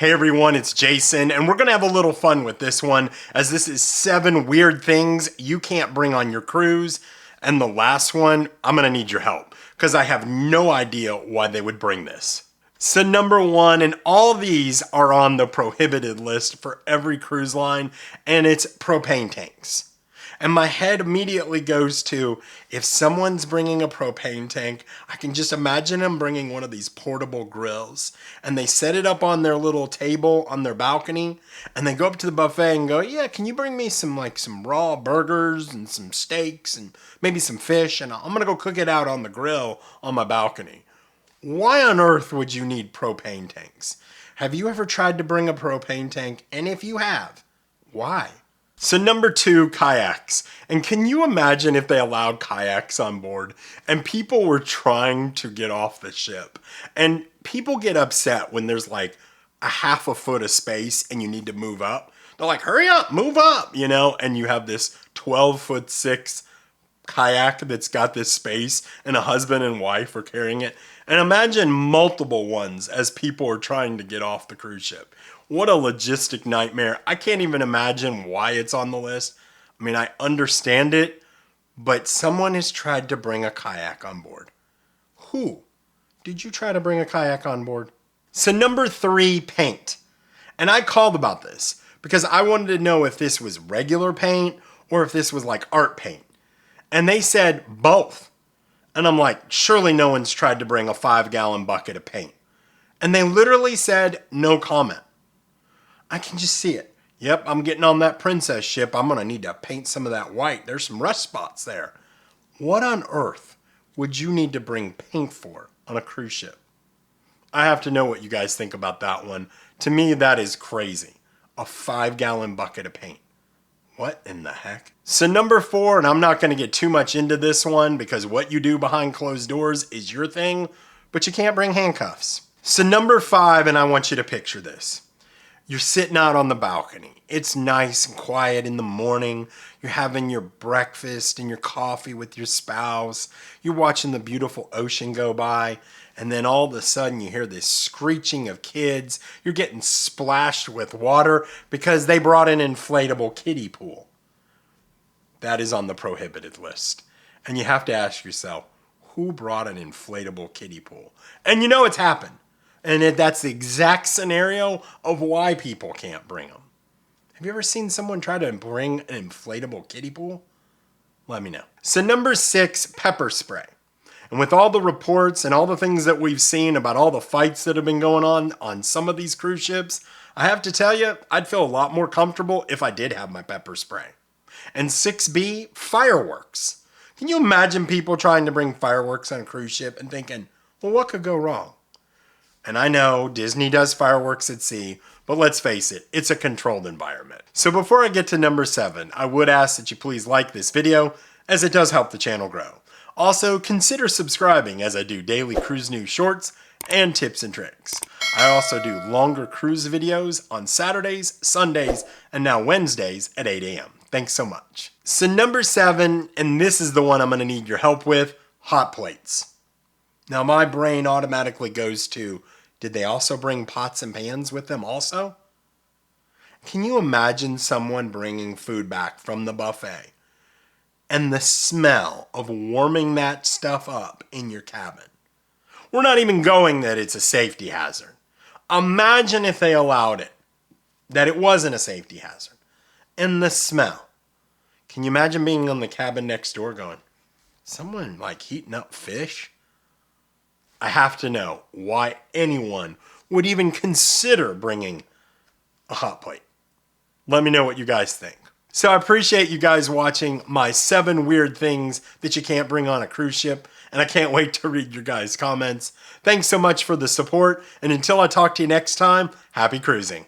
Hey everyone, it's Jason, and we're gonna have a little fun with this one, as this is 7 weird things you can't bring on your cruise. And the last one, I'm gonna need your help, because I have no idea why they would bring this. So number 1, and all these are on the prohibited list for every cruise line, and it's propane tanks. And my head immediately goes to, if someone's bringing a propane tank, I can just imagine them bringing one of these portable grills, and they set it up on their little table on their balcony, and they go up to the buffet and go, yeah, can you bring me some raw burgers and some steaks and maybe some fish, and I'm gonna go cook it out on the grill on my balcony. Why on earth would you need propane tanks? Have you ever tried to bring a propane tank? And if you have, why? So number 2, kayaks. And can you imagine if they allowed kayaks on board and people were trying to get off the ship? And people get upset when there's like a half a foot of space and you need to move up. They're like, hurry up, move up, and you have this 12'6" kayak that's got this space and a husband and wife are carrying it. And imagine multiple ones as people are trying to get off the cruise ship. What a logistic nightmare. I can't even imagine why it's on the list. I mean, I understand it, but someone has tried to bring a kayak on board. Who? Did you try to bring a kayak on board? So number 3, paint. And I called about this because I wanted to know if this was regular paint or if this was like art paint. And they said both. And I'm like, surely no one's tried to bring a 5-gallon bucket of paint. And they literally said no comment. I can just see it. Yep, I'm getting on that princess ship. I'm gonna need to paint some of that white. There's some rust spots there. What on earth would you need to bring paint for on a cruise ship? I have to know what you guys think about that one. To me, that is crazy. A 5-gallon bucket of paint. What in the heck? So number 4, and I'm not gonna get too much into this one because what you do behind closed doors is your thing, but you can't bring handcuffs. So number 5, and I want you to picture this. You're sitting out on the balcony. It's nice and quiet in the morning. You're having your breakfast and your coffee with your spouse. You're watching the beautiful ocean go by. And then all of a sudden you hear this screeching of kids. You're getting splashed with water because they brought an inflatable kiddie pool. That is on the prohibited list. And you have to ask yourself, who brought an inflatable kiddie pool? And you know it's happened. And that's the exact scenario of why people can't bring them. Have you ever seen someone try to bring an inflatable kiddie pool? Let me know. So number 6, pepper spray. And with all the reports and all the things that we've seen about all the fights that have been going on some of these cruise ships, I have to tell you, I'd feel a lot more comfortable if I did have my pepper spray. And 6B, fireworks. Can you imagine people trying to bring fireworks on a cruise ship and thinking, well, what could go wrong? And I know Disney does fireworks at sea, but let's face it, it's a controlled environment. So before I get to number 7, I would ask that you please like this video, as it does help the channel grow. Also, consider subscribing as I do daily cruise news shorts and tips and tricks. I also do longer cruise videos on Saturdays, Sundays, and now Wednesdays at 8 a.m. Thanks so much. So number 7, and this is the one I'm gonna need your help with, hot plates. Now my brain automatically goes to, did they also bring pots and pans with them also? Can you imagine someone bringing food back from the buffet and the smell of warming that stuff up in your cabin? We're not even going that it's a safety hazard. Imagine if they allowed it, that it wasn't a safety hazard. And the smell. Can you imagine being on the cabin next door going, someone heating up fish? I have to know why anyone would even consider bringing a hot plate. Let me know what you guys think. So I appreciate you guys watching my 7 weird things that you can't bring on a cruise ship, and I can't wait to read your guys' comments. Thanks so much for the support, and until I talk to you next time, happy cruising.